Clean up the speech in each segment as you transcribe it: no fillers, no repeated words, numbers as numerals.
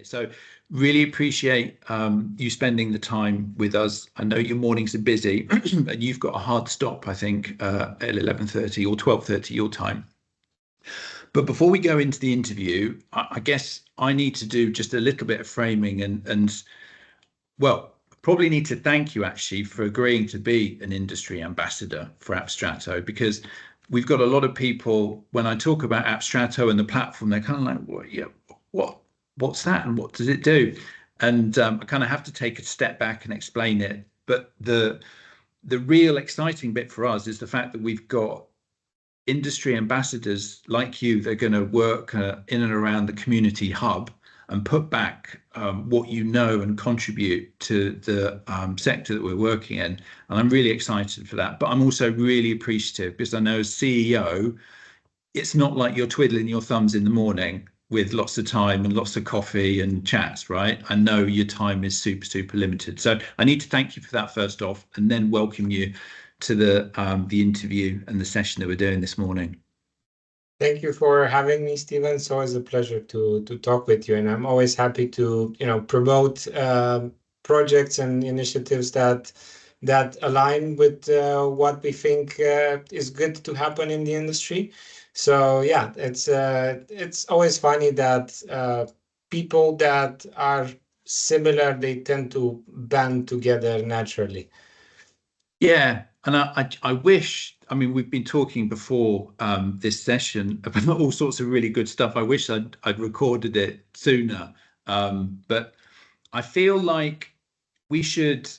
here. So really appreciate you spending the time with us. I know your mornings are busy and you've got a hard stop, I think, at 11:30 or 12:30 your time. But before we go into the interview, I guess I need to do just a little bit of framing and well, probably need to thank you actually for agreeing to be an industry ambassador for Abstrato, because we've got a lot of people, when I talk about Abstrato and the platform, they're kind of like, well, yeah, what's that and what does it do? And I kind of have to take a step back and explain it. But the real exciting bit for us is the fact that we've got industry ambassadors like you that are going to work in and around the community hub and put back what you know and contribute to the sector that we're working in. And I'm really excited for that. But I'm also really appreciative because I know as CEO, it's not like you're twiddling your thumbs in the morning with lots of time and lots of coffee and chats, right? I know your time is super, super limited. So I need to thank you for that first off, and then welcome you to the interview and the session that we're doing this morning. Thank you for having me, Stephen. It's always a pleasure to talk with you, and I'm always happy to promote projects and initiatives that align with what we think is good to happen in the industry. So yeah, it's always funny that people that are similar, they tend to band together naturally. Yeah, and I wish, I mean, we've been talking before this session about all sorts of really good stuff. I wish I'd recorded it sooner, but I feel like we should.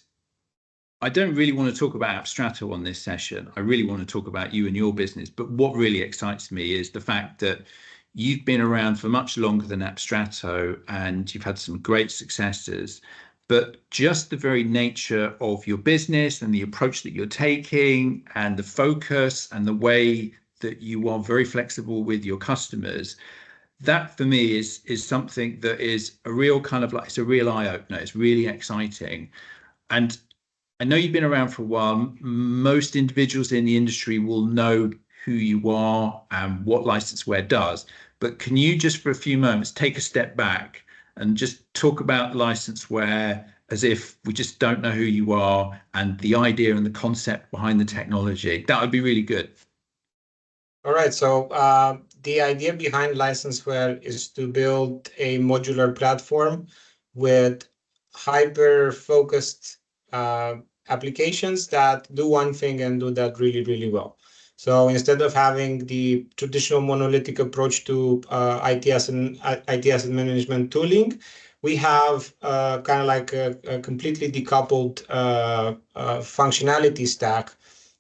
I don't really want to talk about Abstrato on this session. I really want to talk about you and your business. But what really excites me is the fact that you've been around for much longer than Abstrato and you've had some great successes. But just the very nature of your business and the approach that you're taking and the focus and the way that you are very flexible with your customers, that for me is something that is a real kind of like, it's a real eye-opener. It's really exciting. And I know you've been around for a while. Most individuals in the industry will know who you are and what licenseware does. But can you just for a few moments take a step back and just talk about licenseware as if we just don't know who you are and the idea and the concept behind the technology? That would be really good. All right. So the idea behind licenseware is to build a modular platform with hyper-focused applications that do one thing and do that really, really well. So instead of having the traditional monolithic approach to IT asset management tooling, we have kind of like a completely decoupled functionality stack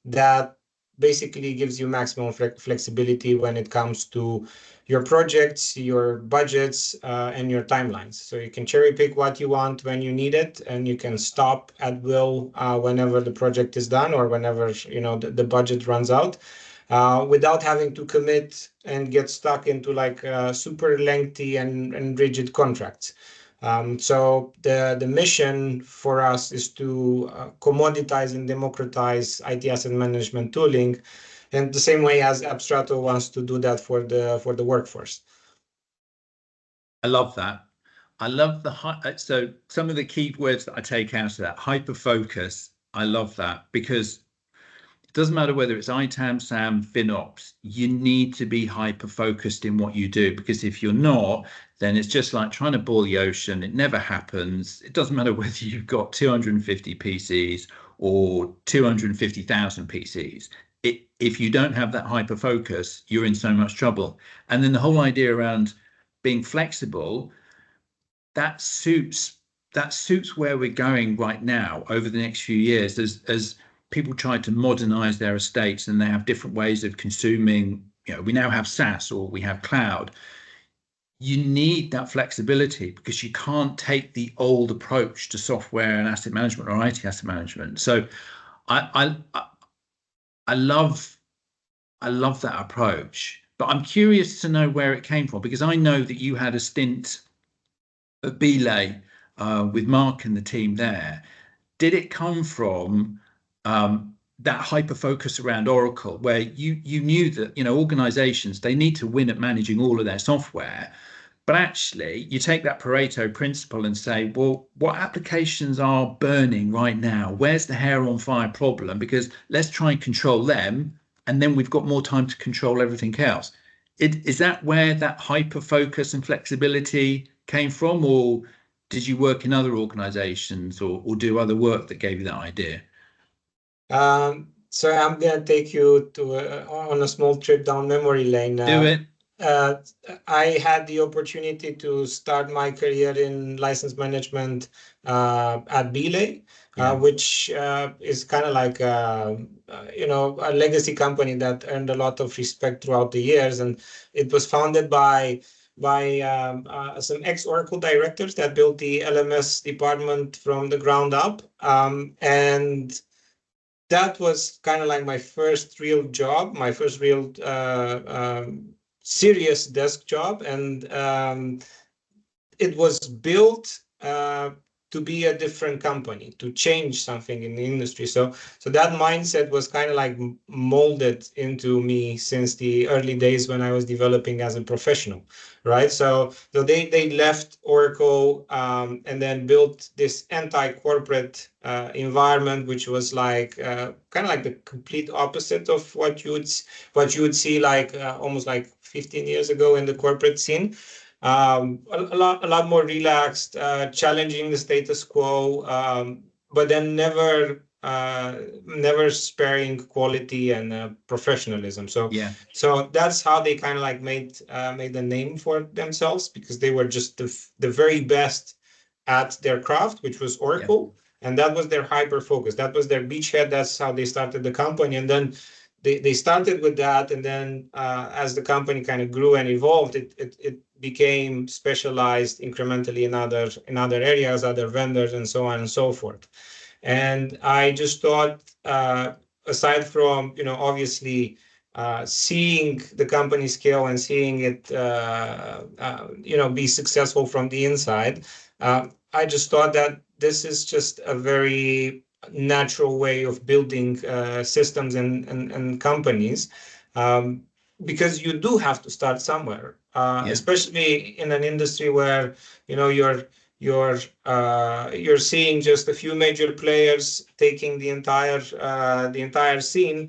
that basically gives you maximum flexibility when it comes to your projects, your budgets, and your timelines. So you can cherry pick what you want when you need it, and you can stop at will whenever the project is done or whenever the budget runs out, without having to commit and get stuck into like super lengthy and rigid contracts. So the mission for us is to commoditize and democratize IT asset management tooling, and the same way as Abstrato wants to do that for the workforce. I love that. I love so some of the key words that I take out of that, hyper focus. I love that because it doesn't matter whether it's ITAM, SAM, FinOps, you need to be hyper focused in what you do, because if you're not, then it's just like trying to boil the ocean. It never happens. It doesn't matter whether you've got 250 PCs or 250,000 PCs. If you don't have that hyper focus, you're in so much trouble. And then the whole idea around being flexible, that suits where we're going right now over the next few years as people try to modernize their estates and they have different ways of consuming. We now have SaaS or we have cloud. You need that flexibility because you can't take the old approach to software and asset management or IT asset management. So I love that approach, but I'm curious to know where it came from, because I know that you had a stint at Belay with Mark and the team there. Did it come from that hyper focus around Oracle, where you knew that organizations, they need to win at managing all of their software, But actually, you take that Pareto principle and say, well, what applications are burning right now? Where's the hair on fire problem? Because let's try and control them, and then we've got more time to control everything else. Is that where that hyper focus and flexibility came from, or did you work in other organizations or do other work that gave you that idea? So I'm gonna take you to on a small trip down memory lane. Do it. Uh, I had the opportunity to start my career in license management at Belay, Yeah. which is kind of like a legacy company that earned a lot of respect throughout the years, and it was founded by some ex-Oracle directors that built the LMS department from the ground up, and that was kind of like my first real job, my first real serious desk job, and it was built to be a different company, to change something in the industry. So that mindset was kind of like molded into me since the early days when I was developing as a professional, right? So they left Oracle and then built this anti-corporate environment, which was like kind of like the complete opposite of what you would see like almost like 15 years ago in the corporate scene. A lot more relaxed, challenging the status quo, but then never sparing quality and professionalism. Yeah. So that's how they kind of like made a name for themselves, because they were just the very best at their craft, which was Yeah. Oracle, and that was their hyper focus. That was their beachhead. That's how they started the company, and then they started with that, and then as the company kind of grew and evolved, it became specialized incrementally in other areas, other vendors, and so on and so forth. And I just thought, aside from obviously seeing the company scale and seeing it be successful from the inside, I just thought that this is just a very natural way of building systems and companies, um, because you do have to start somewhere, Yeah. especially in an industry where you're seeing just a few major players taking the entire scene.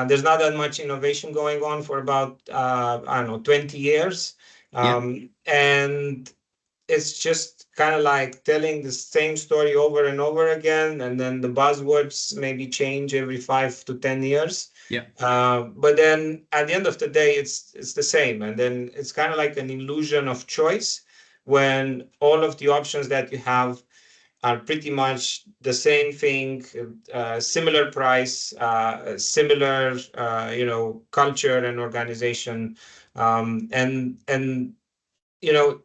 There's not that much innovation going on for about I don't know, 20 years, Yeah. and it's just kind of like telling the same story over and over again, and then the buzzwords maybe change every 5 to 10 years. Yeah. But then at the end of the day, it's the same, and then it's kind of like an illusion of choice when all of the options that you have are pretty much the same thing, similar price, similar culture and organization, and you know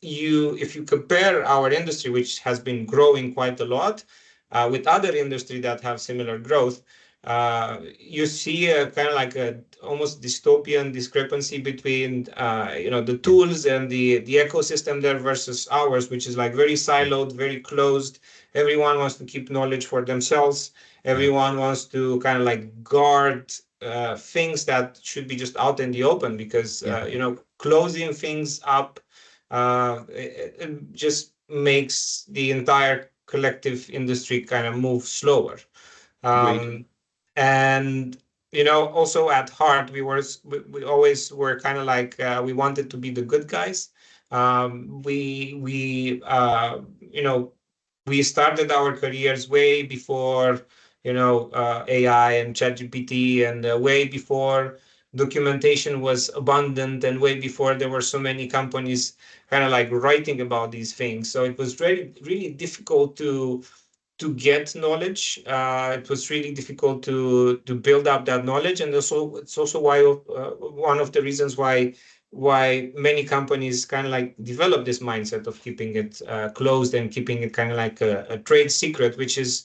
if you compare our industry, which has been growing quite a lot, with other industry that have similar growth, you see a kind of like a almost dystopian discrepancy between the Yeah. tools and the ecosystem there versus ours, which is like very Yeah. siloed, very closed. Everyone wants to keep knowledge for themselves. Yeah. Everyone wants to kind of like guard things that should be just out in the open, because Yeah. closing things up it just makes the entire collective industry kind of move slower. Agreed. And also at heart, we always were kind of like we wanted to be the good guys. We started our careers way before AI and ChatGPT, and way before documentation was abundant, and way before there were so many companies kind of like writing about these things. So it was really really difficult to get knowledge. It was really difficult to build up that knowledge, and also it's also why one of the reasons why many companies kind of like develop this mindset of keeping it closed and keeping it kind of like a trade secret, which is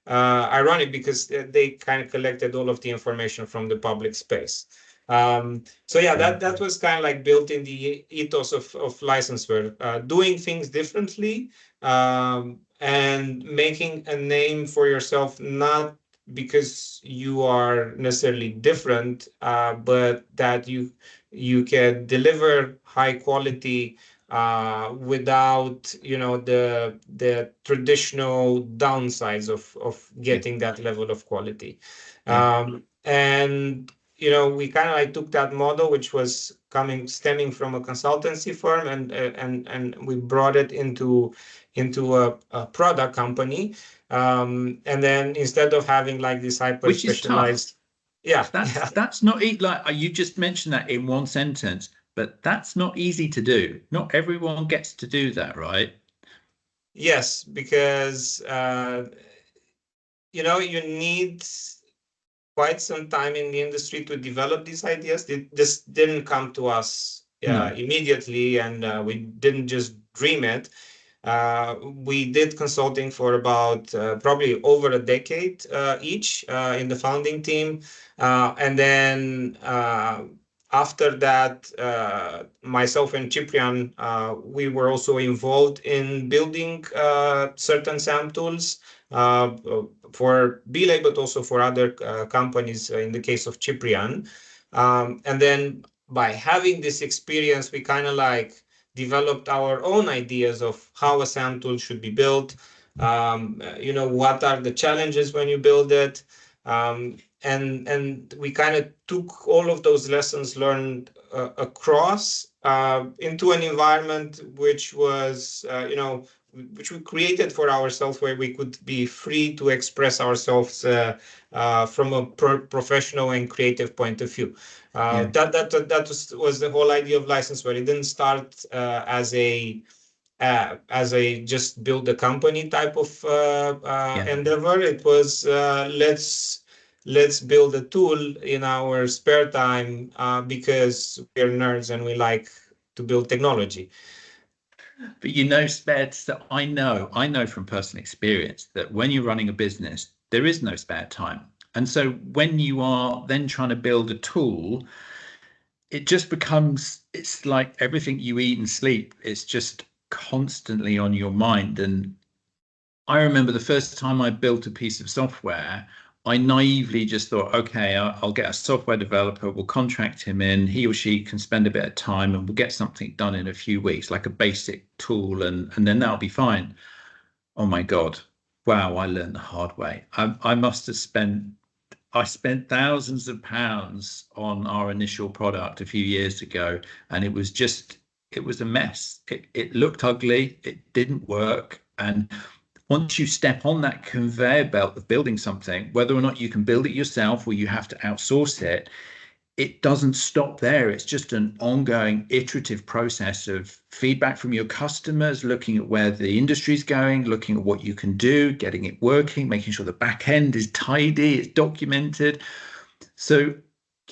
ironic because they kind of collected all of the information from the public space. So yeah, Yeah. that was kind of like built in the ethos of licenseware, doing things differently, and making a name for yourself, not because you are necessarily different, but that you can deliver high quality without, you know, the traditional downsides of Yeah. getting that level of quality. Yeah. And you know, we kind of like took that model, which was stemming from a consultancy firm, and we brought it into a product company. And then instead of having like this hyper Which is tough. specialized, yeah, yeah, That's not like you just mentioned that in one sentence, but that's not easy to do. Not everyone gets to do that, right? yes, because you know, you need quite some time in the industry to develop these ideas. This didn't come to us No. immediately, and we didn't just dream it. We did consulting for about probably over a decade each in the founding team. And then after that, myself and Cyprian, we were also involved in building certain SAM tools for Belay, but also for other companies in the case of Cyprian. And then by having this experience, we kind of like developed our own ideas of how a SAM tool should be built. You know, what are the challenges when you build it? And we kind of took all of those lessons learned across into an environment which was, you know, which we created for ourselves, where we could be free to express ourselves from a professional and creative point of view. Yeah. That was the whole idea of Licenseware. It didn't start as a just build a company type of Yeah. endeavor. It was let's build a tool in our spare time because we're nerds and we like to build technology. But you know, spared, so I know from personal experience that when you're running a business, there is no spare time. And so when you are then trying to build a tool, it just becomes, it's like everything you eat and sleep, it's just constantly on your mind. And I remember the first time I built a piece of software, I naively just thought, okay, I'll get a software developer, we'll contract him in, he or she can spend a bit of time and we'll get something done in a few weeks, like a basic tool, and then that'll be fine. Oh my God. Wow, I learned the hard way. I must have spent thousands of pounds on our initial product a few years ago, and it was a mess. It looked ugly, it didn't work. And once you step on that conveyor belt of building something, whether or not you can build it yourself or you have to outsource it, it doesn't stop there. It's just an ongoing iterative process of feedback from your customers, looking at where the industry's going, looking at what you can do, getting it working, making sure the back end is tidy, it's documented. So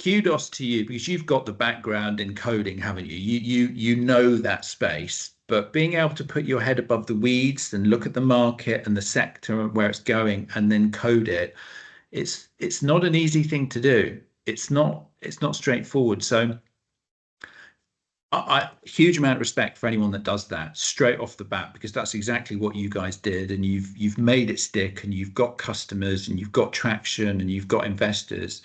kudos to you, because you've got the background in coding, haven't you? You know that space. But being able to put your head above the weeds and look at the market and the sector and where it's going and then code it, it's not an easy thing to do. It's not straightforward. So I huge amount of respect for anyone that does that straight off the bat, because that's exactly what you guys did, and you've made it stick, and you've got customers and you've got traction and you've got investors.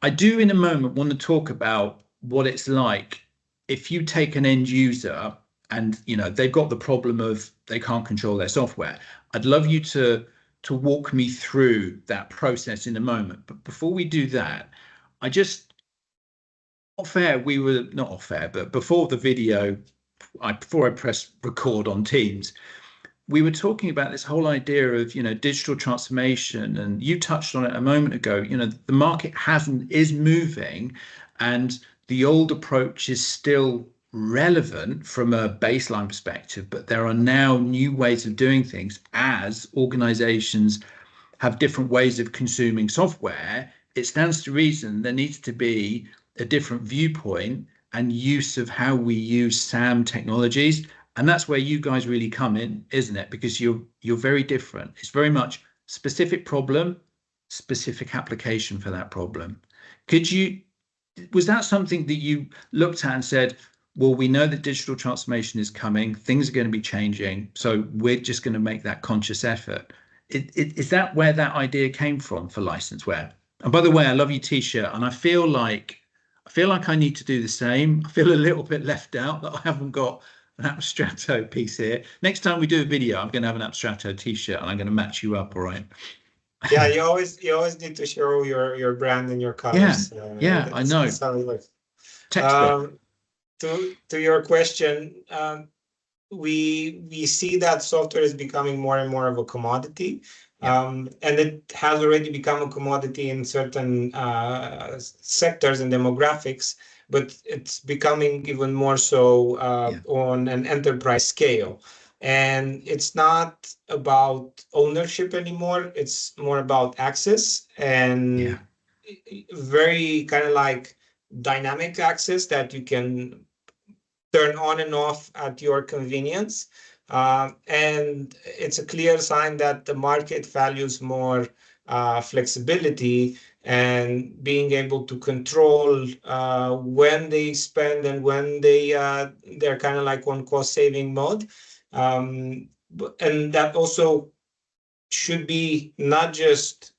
I do in a moment want to talk about what it's like if you take an end user and you know they've got the problem of they can't control their software. I'd love you to walk me through that process in a moment. But before we do that, I just off air, we were not off air, but before the video, before I press record on Teams, we were talking about this whole idea of, you know, digital transformation, and you touched on it a moment ago. You know, the market is moving, and the old approach is still relevant from a baseline perspective, but there are now new ways of doing things as organizations have different ways of consuming software. It stands to reason there needs to be a different viewpoint and use of how we use SAM technologies. And that's where you guys really come in, isn't it? Because you're very different. It's very much specific problem, specific application for that problem. Was that something that you looked at and said, well, we know that digital transformation is coming, things are going to be changing, so we're just going to make that conscious effort? Is that where that idea came from for Licenseware? And by the way, I love your t-shirt, and I feel like I need to do the same. I feel a little bit left out that I haven't got an Abstrato piece here. Next time we do a video, I'm going to have an Abstrato t-shirt and I'm going to match you up, all right? Yeah, you always need to show your brand and your Yeah, colors. I know. That's how it works. Textbook. To your question, we see that software is becoming more and more of a commodity. And it has already become a commodity in certain sectors and demographics, but it's becoming even more so on an enterprise scale. And it's not about ownership anymore. It's more about access and very kind of like dynamic access that you can turn on and off at your convenience. And it's a clear sign that the market values more flexibility and being able to control when they spend and when they're kind of like on cost saving mode. And that also should be not just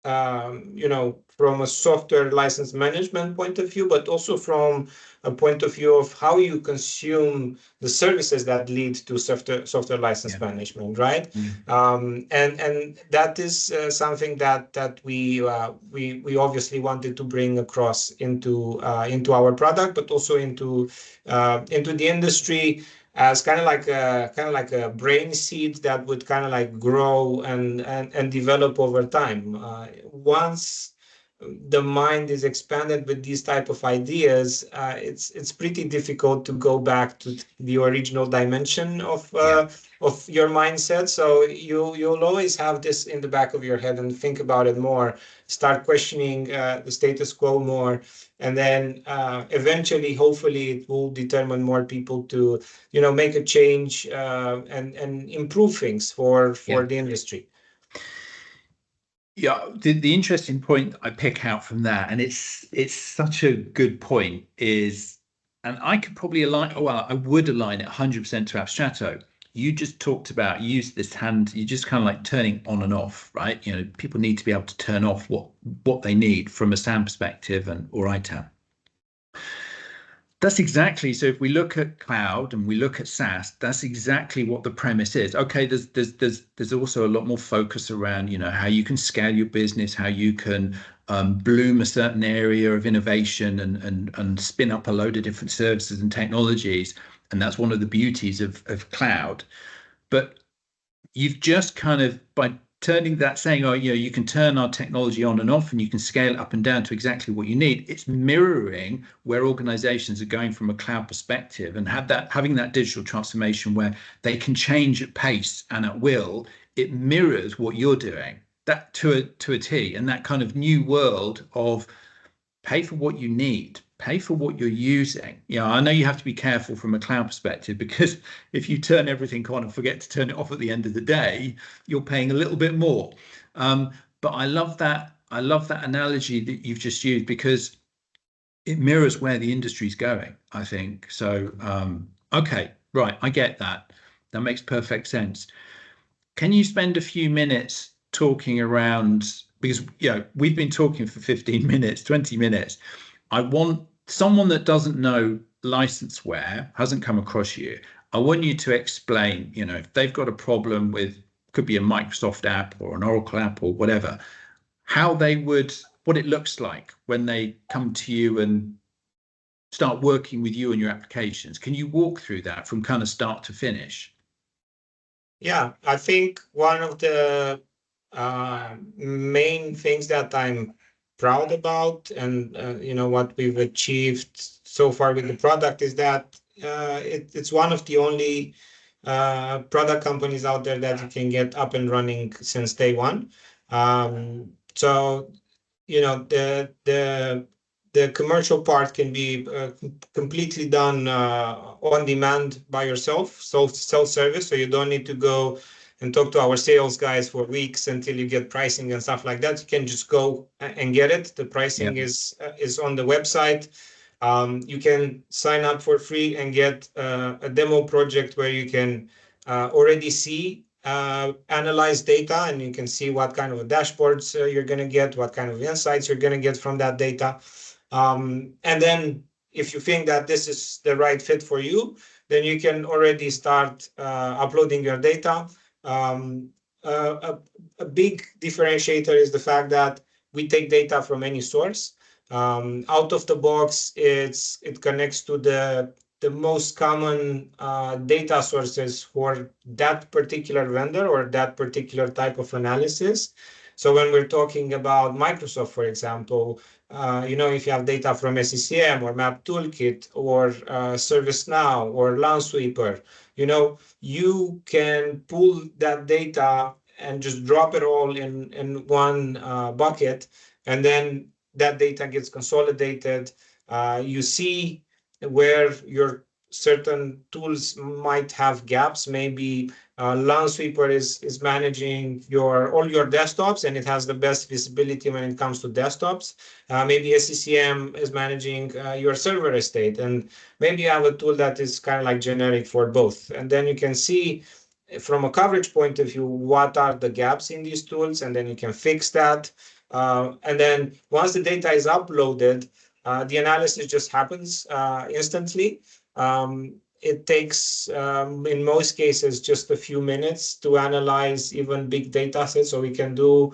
from a software license management point of view, but also from a point of view of how you consume the services that lead to software license management, right? And that is something that we obviously wanted to bring across into our product, but also into the industry as kind of like a brain seed that would kind of like grow and develop over time. Once the mind is expanded with these type of ideas, it's pretty difficult to go back to the original dimension of your mindset. So you'll always have this in the back of your head and think about it more, start questioning the status quo more, and then eventually, hopefully, it will determine more people to make a change and improve things for the industry. Yeah, the interesting point I pick out from that, and it's such a good point, is, and I could probably align, well, I would align it 100% to Abstrato. You just talked about use this hand, you just kind of like turning on and off, right? People need to be able to turn off what they need from a SAM perspective or ITAM. That's exactly, so if we look at cloud and we look at SaaS, that's exactly what the premise is. Okay, there's also a lot more focus around, how you can scale your business, how you can bloom a certain area of innovation and spin up a load of different services and technologies. And that's one of the beauties of cloud. But you've just kind of, by turning that, saying, you can turn our technology on and off and you can scale it up and down to exactly what you need. It's mirroring where organizations are going from a cloud perspective, and having that digital transformation where they can change at pace and at will. It mirrors what you're doing, that to a T, and that kind of new world of pay for what you need, pay for what you're using. I know you have to be careful from a cloud perspective, because if you turn everything on and forget to turn it off at the end of the day, you're paying a little bit more. But I love that analogy that you've just used, because it mirrors where the industry's going, I think. So, okay, right, I get that. That makes perfect sense. Can you spend a few minutes talking around, because we've been talking for 15 minutes, 20 minutes. I want someone that doesn't know licenseware, hasn't come across you. I want you to explain, if they've got a problem with, could be a Microsoft app or an Oracle app or whatever, what it looks like when they come to you and start working with you and your applications. Can you walk through that from kind of start to finish? Yeah, I think one of the main things that I'm proud about, and what we've achieved so far with the product, is that it's one of the only product companies out there that you can get up and running since day one. So the commercial part can be completely done on demand by yourself, self-service, so you don't need to go and talk to our sales guys for weeks until you get pricing and stuff like that. You can just go and get it. The pricing is on the website. You can sign up for free and get a demo project where you can already see analyze data, and you can see what kind of dashboards you're going to get, what kind of insights you're going to get from that data. And then if you think that this is the right fit for you, then you can already start uploading your data. A big differentiator is the fact that we take data from any source. Out of the box, it connects to the most common data sources for that particular vendor or that particular type of analysis. So when we're talking about Microsoft, for example, if you have data from SCCM or Map Toolkit or ServiceNow or Lansweeper, you can pull that data and just drop it all in one bucket, and then that data gets consolidated. You see where your certain tools might have gaps. Maybe Lansweeper is managing all your desktops, and it has the best visibility when it comes to desktops. Maybe SCCM is managing your server estate, and maybe you have a tool that is kind of like generic for both. And then you can see from a coverage point of view what are the gaps in these tools, and then you can fix that. And then once the data is uploaded, the analysis just happens instantly. It takes, in most cases, just a few minutes to analyze even big data sets. So we can do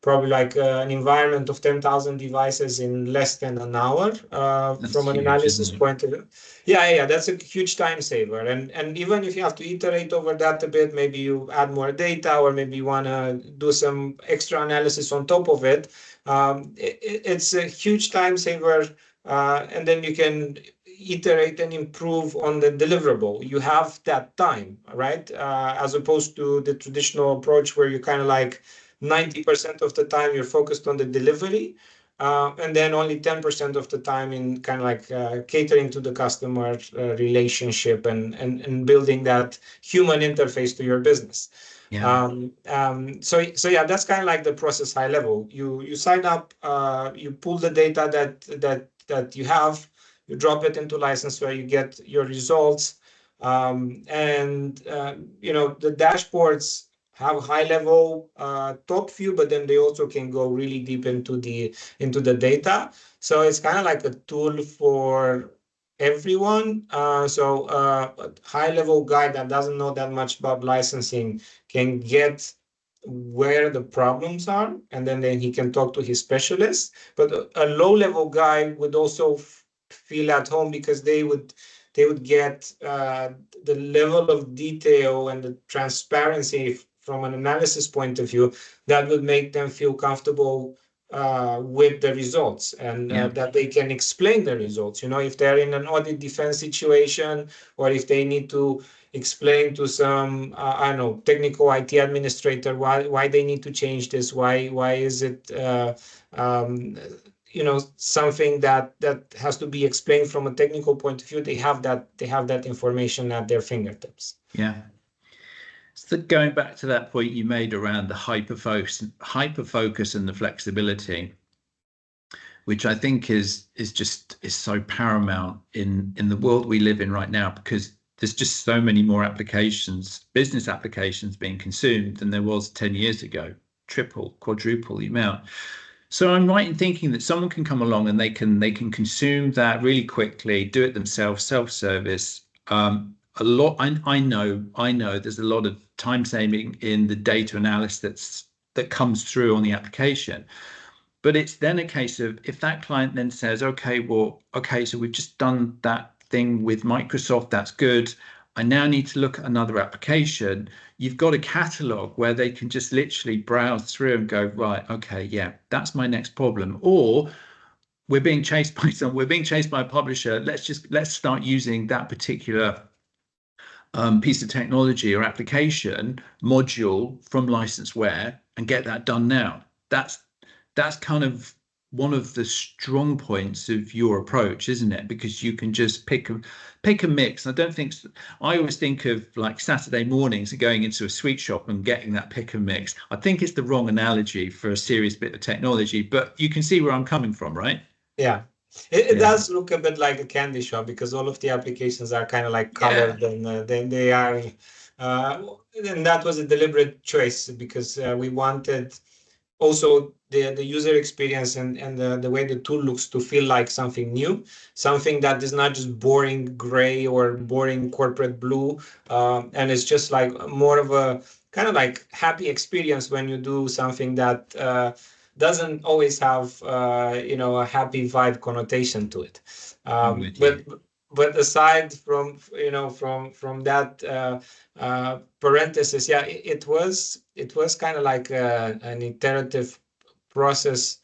probably like an environment of 10,000 devices in less than an hour from an huge, analysis point of view. Yeah, that's a huge time saver. And even if you have to iterate over that a bit, maybe you add more data, or maybe you want to do some extra analysis on top of it, it's a huge time saver. And then you can iterate and improve on the deliverable. You have that time, right? As opposed to the traditional approach where you kind of like 90% of the time you're focused on the delivery, and then only 10% of the time in kind of like catering to the customer relationship and building that human interface to your business. Yeah. So yeah, that's kind of like the process high level. You sign up, you pull the data that you have, you drop it into license where you get your results, and the dashboards have high level top view, but then they also can go really deep into the data. So it's kind of like a tool for everyone. So a high level guy that doesn't know that much about licensing can get where the problems are, and then he can talk to his specialist. But a low level guy would also feel at home, because they would get the level of detail and the transparency from an analysis point of view that would make them feel comfortable with the results, and that they can explain the results. If they're in an audit defense situation, or if they need to explain to some I don't know, technical IT administrator why they need to change this, why is it something that has to be explained from a technical point of view. They have that information at their fingertips. Yeah. So going back to that point you made around the hyper focus and the flexibility, which I think is so paramount in the world we live in right now, because there's just so many more applications, business applications being consumed than there was 10 years ago, triple, quadruple the amount. So I'm right in thinking that someone can come along and they can consume that really quickly, do it themselves, self-service. A lot. I know there's a lot of time saving in the data analysis that comes through on the application. But it's then a case of, if that client then says, okay, so we've just done that thing with Microsoft, that's good. I now need to look at another application. You've got a catalog where they can just literally browse through and go, right, okay, yeah, that's my next problem. Or we're being chased by a publisher. Let's start using that particular piece of technology or application module from licenseware and get that done now. That's kind of one of the strong points of your approach, isn't it? Because you can just pick a mix. I always think of like Saturday mornings and going into a sweet shop and getting that pick and mix. I think it's the wrong analogy for a serious bit of technology, but you can see where I'm coming from, right? Yeah. It does look a bit like a candy shop, because all of the applications are kind of like colored, and then they are, and that was a deliberate choice, because we wanted also the user experience and the way the tool looks to feel like something new, something that is not just boring gray or boring corporate blue, and it's just like more of a kind of like happy experience when you do something that doesn't always have a happy vibe connotation to it. I'm with you. But aside from from that parenthesis, yeah, it was kind of like an iterative process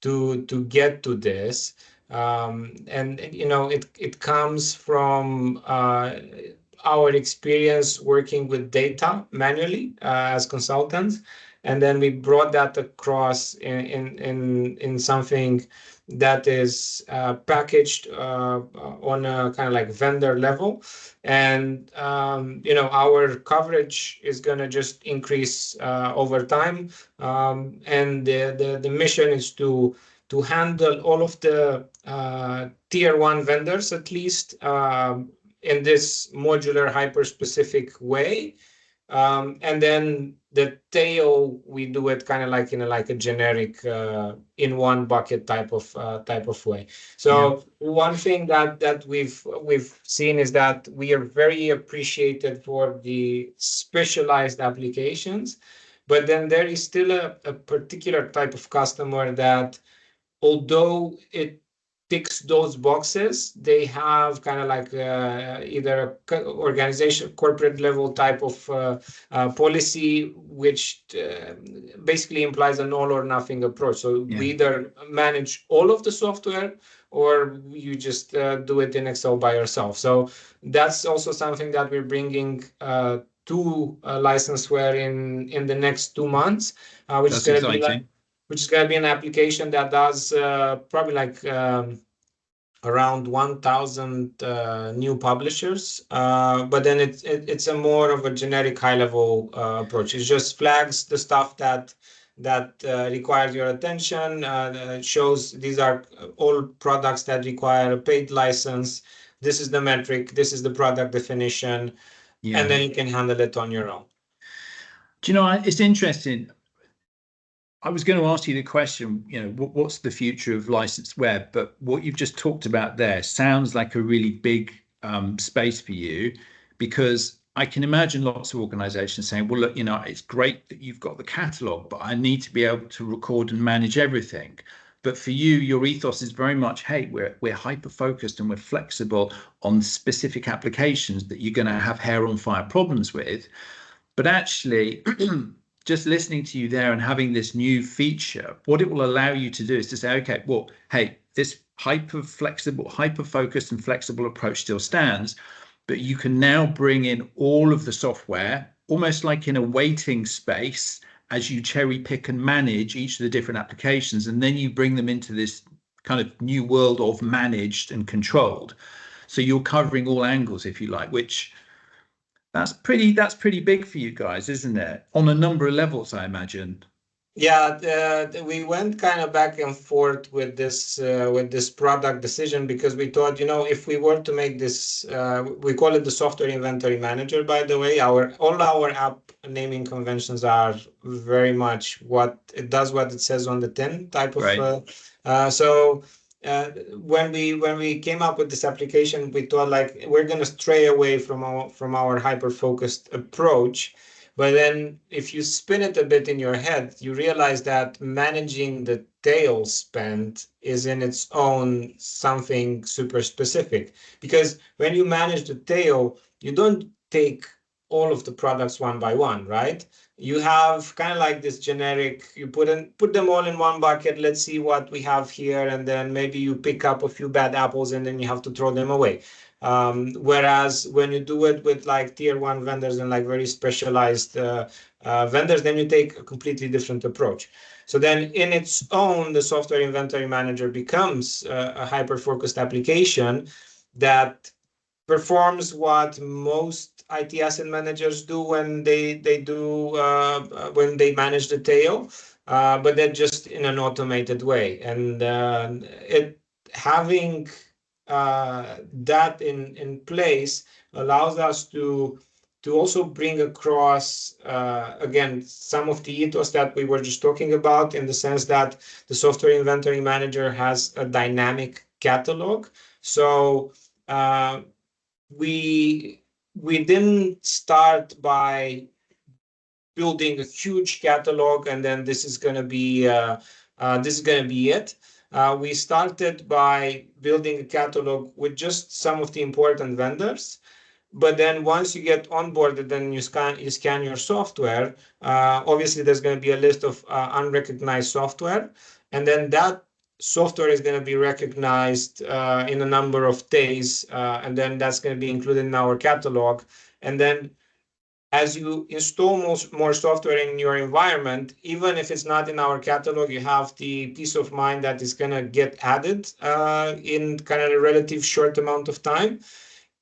to get to this, and it comes from our experience working with data manually as consultants, and then we brought that across in something that is packaged on a kind of like vendor level, and our coverage is going to just increase over time, and the mission is to handle all of the tier one vendors, at least, in this modular hyper specific way. And then the tail, we do it kind of like in a generic in one bucket type of way. So one thing that we've seen is that we are very appreciated for the specialized applications, but then there is still a particular type of customer that, although it ticks those boxes, they have kind of like either a organization, corporate level type of policy, which basically implies an all or nothing approach. So we either manage all of the software, or you just do it in Excel by yourself. So that's also something that we're bringing to licenseware in the next 2 months, which is going to be like, which is going to be an application that does probably like around 1,000 new publishers. But then it's a more of a generic high-level approach. It just flags the stuff that requires your attention, shows these are all products that require a paid license. This is the metric, this is the product definition, and then you can handle it on your own. Do you know, it's interesting. I was going to ask you the question, what's the future of licensed web? But what you've just talked about there sounds like a really big space for you, because I can imagine lots of organizations saying, well, look, it's great that you've got the catalog, but I need to be able to record and manage everything. But for you, your ethos is very much, hey, we're hyper focused and we're flexible on specific applications that you're going to have hair on fire problems with. But actually, just listening to you there and having this new feature, what it will allow you to do is to say, okay, well, hey, this hyper focused and flexible approach still stands, but you can now bring in all of the software, almost like in a waiting space, as you cherry pick and manage each of the different applications, and then you bring them into this kind of new world of managed and controlled. So you're covering all angles, if you like, which that's pretty big for you guys, isn't it? On a number of levels, I imagine. Yeah, we went kind of back and forth with this product decision, because we thought, if we were to make this, we call it the software inventory manager, by the way. All our app naming conventions are very much what it says on the tin type of. Right. So when we came up with this application, we thought like we're going to stray away from our hyper focused approach. But then if you spin it a bit in your head, you realize that managing the tail spend is in its own something super specific. Because when you manage the tail, you don't take all of the products one by one, right? You have kind of like this generic, you put them all in one bucket, let's see what we have here, and then maybe you pick up a few bad apples and then you have to throw them away. Whereas when you do it with like tier one vendors and like very specialized vendors, then you take a completely different approach. So then in its own, the software inventory manager becomes a hyper-focused application that performs what most IT asset managers do when they manage the tail, but then just in an automated way. And having that in place allows us to to also bring across, again, some of the ethos that we were just talking about, in the sense that the software inventory manager has a dynamic catalog. So we didn't start by building a huge catalog and then this is going to be it. We started by building a catalog with just some of the important vendors. But then once you get onboarded, then you scan your software. Obviously, there's going to be a list of unrecognized software, and then that software is going to be recognized in a number of days, and then that's going to be included in our catalog. And then as you install more software in your environment, even if it's not in our catalog, you have the peace of mind that is going to get added in kind of a relative short amount of time.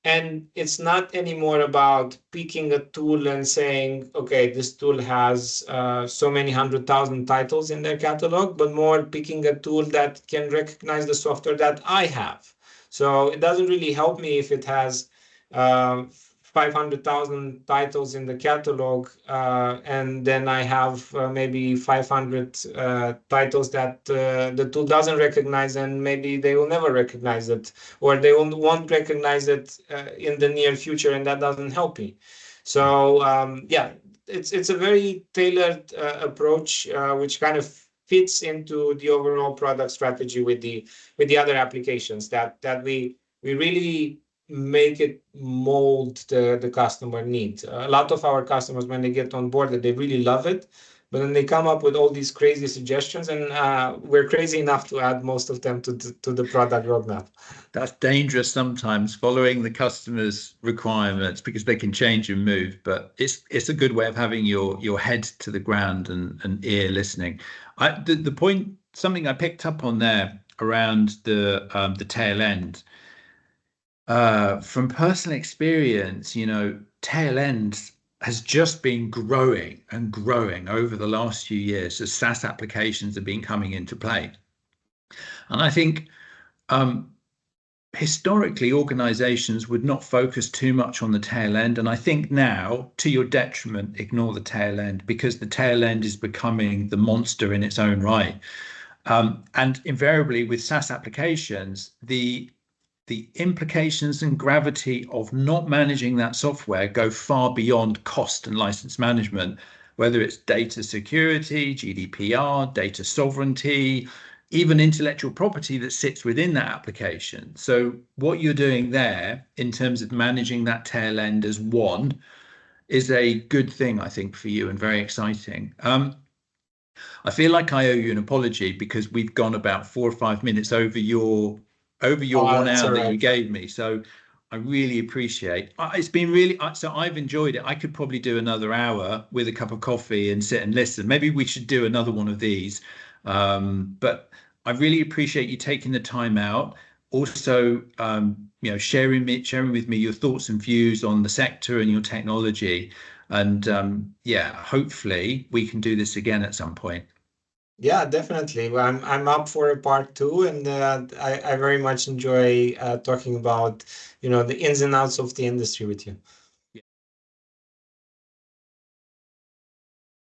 And it's not anymore about picking a tool and saying, okay, this tool has so many 100,000 titles in their catalog, but more picking a tool that can recognize the software that I have. So it doesn't really help me if it has 500,000 titles in the catalog, and then I have maybe 500 titles that the tool doesn't recognize, and maybe they will never recognize it, or they won't recognize it in the near future, and that doesn't help me. So yeah, it's a very tailored approach, which kind of fits into the overall product strategy with the other applications that we really make it mold the customer need. A lot of our customers, when they get on board, they really love it, but then they come up with all these crazy suggestions, and we're crazy enough to add most of them to the product roadmap. That's dangerous sometimes, following the customer's requirements, because they can change and move. But it's a good way of having your head to the ground and ear listening. The point, something I picked up on there around the tail end. From personal experience, tail end has just been growing and growing over the last few years as SaaS applications have been coming into play. And I think historically, organizations would not focus too much on the tail end. And I think now, to your detriment, ignore the tail end, because the tail end is becoming the monster in its own right. And invariably with SaaS applications, the implications and gravity of not managing that software go far beyond cost and license management, whether it's data security, GDPR, data sovereignty, even intellectual property that sits within that application. So what you're doing there in terms of managing that tail end as one is a good thing, I think, for you, and very exciting. I feel like I owe you an apology because we've gone about 4 or 5 minutes over your 1 hour that you gave me. So I really appreciate. It's been really, so I've enjoyed it. I could probably do another hour with a cup of coffee and sit and listen. Maybe we should do another one of these. But I really appreciate you taking the time out. Also, sharing with me your thoughts and views on the sector and your technology. And hopefully we can do this again at some point. Yeah, definitely. Well, I'm up for a part two, and I very much enjoy talking about the ins and outs of the industry with you.